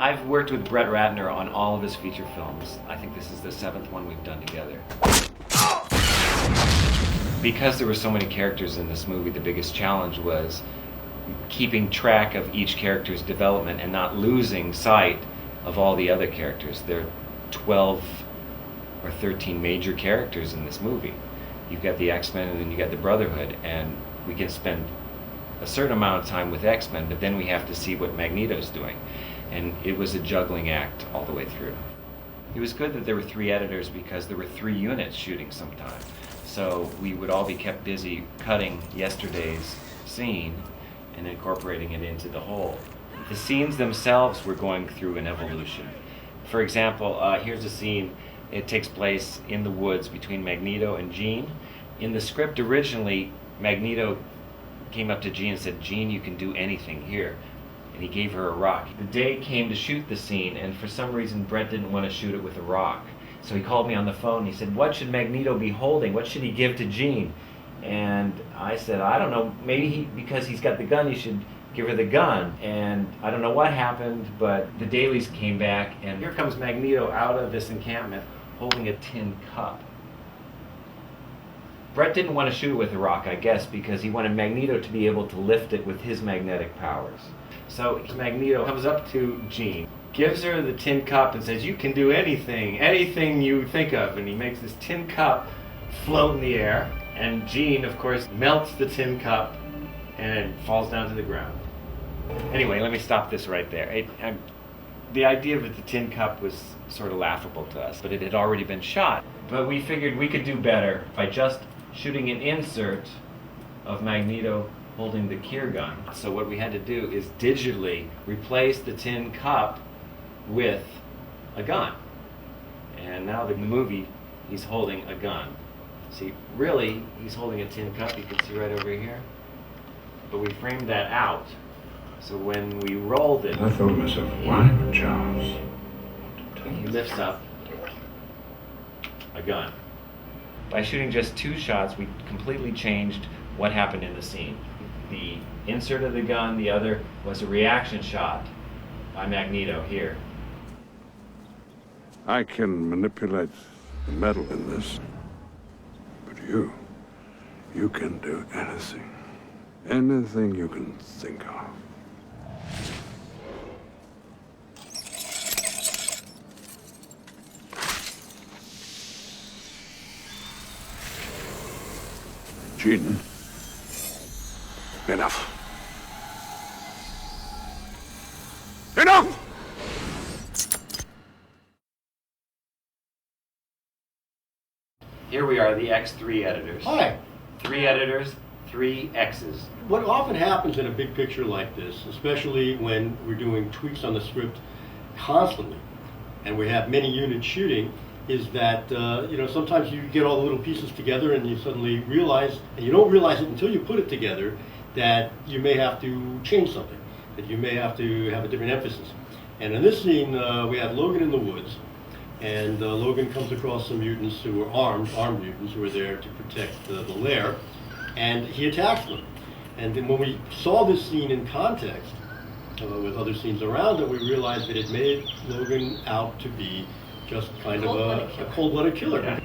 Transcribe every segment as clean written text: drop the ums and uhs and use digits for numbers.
I've worked with Brett Ratner on all of his feature films. I think this is the 7th one we've done together. Because there were so many characters in this movie, the biggest challenge was keeping track of each character's development and not losing sight of all the other characters. There are 12 or 13 major characters in this movie. You've got the X-Men and then you got the Brotherhood, and we can spend a certain amount of time with X-Men, but then we have to see what Magneto's doing. And it was a juggling act all the way through. It was good that there were 3 editors because there were 3 units shooting sometimes. So we would all be kept busy cutting yesterday's scene and incorporating it into the whole. The scenes themselves were going through an evolution. For example, here's a scene. It takes place in the woods between Magneto and Jean. In the script originally, Magneto came up to Jean and said, "Jean, you can do anything here." And he gave her a rock. The day came to shoot the scene, and for some reason Brett didn't want to shoot it with a rock. So he called me on the phone and he said, "What should Magneto be holding? What should he give to Jean?" And I said, "I don't know, maybe because he's got the gun, he should give her the gun." And I don't know what happened, but the dailies came back, and here comes Magneto out of this encampment holding a tin cup. Brett didn't want to shoot it with a rock, I guess, because he wanted Magneto to be able to lift it with his magnetic powers. So Magneto comes up to Jean, gives her the tin cup and says, "You can do anything, anything you think of." And he makes this tin cup float in the air, and Jean, of course, melts the tin cup and it falls down to the ground. Anyway, let me stop this right there. The idea of the tin cup was sort of laughable to us, but it had already been shot. But we figured we could do better by just shooting an insert of Magneto holding the Kier gun. So what we had to do is digitally replace the tin cup with a gun. And now in the movie, he's holding a gun. See, really, he's holding a tin cup, you can see right over here. But we framed that out. So when we rolled it, I thought to myself, why Charles? he lifts up a gun. By shooting just 2 shots, we completely changed what happened in the scene. The insert of the gun, the other was a reaction shot by Magneto here. I can manipulate the metal in this, but you can do anything. Anything you can think of. Jean, enough. Enough! Here we are, the X3 editors. Hi. 3 editors, 3 X's. What often happens in a big picture like this, especially when we're doing tweaks on the script constantly, and we have many units shooting, is that sometimes you get all the little pieces together and you suddenly realize, and you don't realize it until you put it together, that you may have to change something, that you may have to have a different emphasis. And in this scene, we have Logan in the woods, and Logan comes across some mutants who are armed mutants who are there to protect the lair, and he attacks them. And then when we saw this scene in context, with other scenes around it, we realized that it made Logan out to be just kind of a cold-blooded killer. Yeah.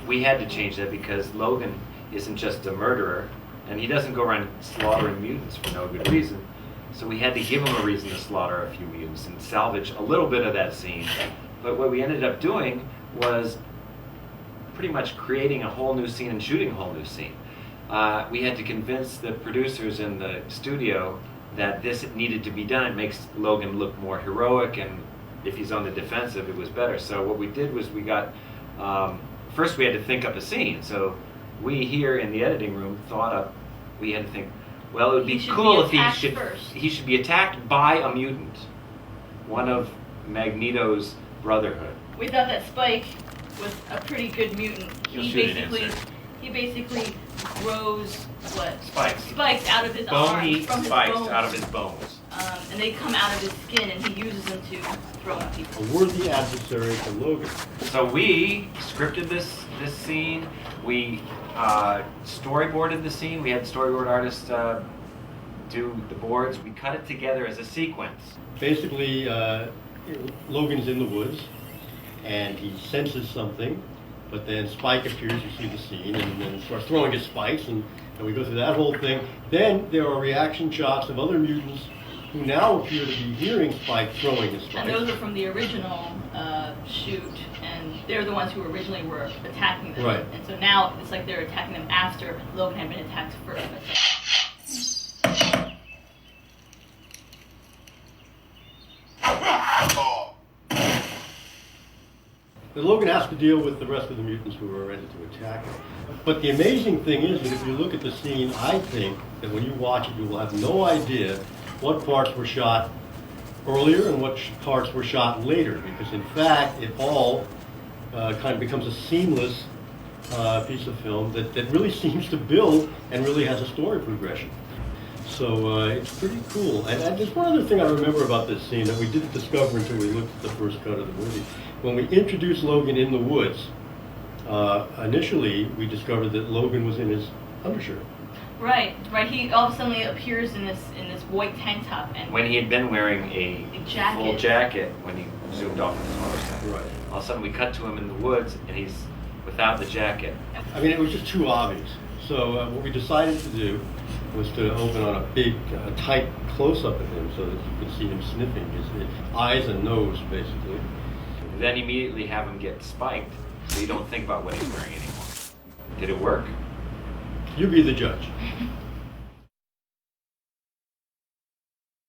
We had to change that because Logan isn't just a murderer, and he doesn't go around slaughtering mutants for no good reason. So we had to give him a reason to slaughter a few mutants and salvage a little bit of that scene. But what we ended up doing was pretty much creating a whole new scene and shooting a whole new scene. We had to convince the producers in the studio that this needed to be done. It makes Logan look more heroic, and if he's on the defensive, it was better. So what we did was we got, first we had to think up a scene. So we here in the editing room we had to think, well, it would be cool if he should be attacked by a mutant, one of Magneto's Brotherhood. We thought that Spike was a pretty good mutant. He basically grows Spikes out of his arms, bony from his spikes bones. out of his bones. and they come out of his skin, and he uses them to throw at people. A worthy adversary for Logan. So we scripted this scene. We storyboarded the scene. We had storyboard artists do the boards. We cut it together as a sequence. Basically, Logan's in the woods, and he senses something, but then Spike appears, you see the scene, and then starts throwing his spikes, and we go through that whole thing. Then there are reaction shots of other mutants who now appear to be hearing Spike throwing his spikes. And those are from the original shoot, and they're the ones who originally were attacking them. Right. And so now it's like they're attacking them after Logan had been attacked first. But Logan has to deal with the rest of the mutants who are ready to attack him. But the amazing thing is that if you look at the scene, I think that when you watch it, you will have no idea what parts were shot earlier and what parts were shot later, because in fact, it all kind of becomes a seamless piece of film that really seems to build and really has a story progression. So it's pretty cool. And there's one other thing I remember about this scene that we didn't discover until we looked at the first cut of the movie. When we introduced Logan in the woods, initially we discovered that Logan was in his undershirt. Right. He all of a sudden appears in this white tank top, and When he had been wearing a jacket. full jacket when he zoomed off his motorcycle. Right. All of a sudden we cut to him in the woods and he's without the jacket. I mean, it was just too obvious. So what we decided to do was to open on a big, tight close-up of him so that you could see him sniffing his eyes and nose, basically. Then immediately have him get spiked so you don't think about what he's wearing anymore. Did it work? You be the judge.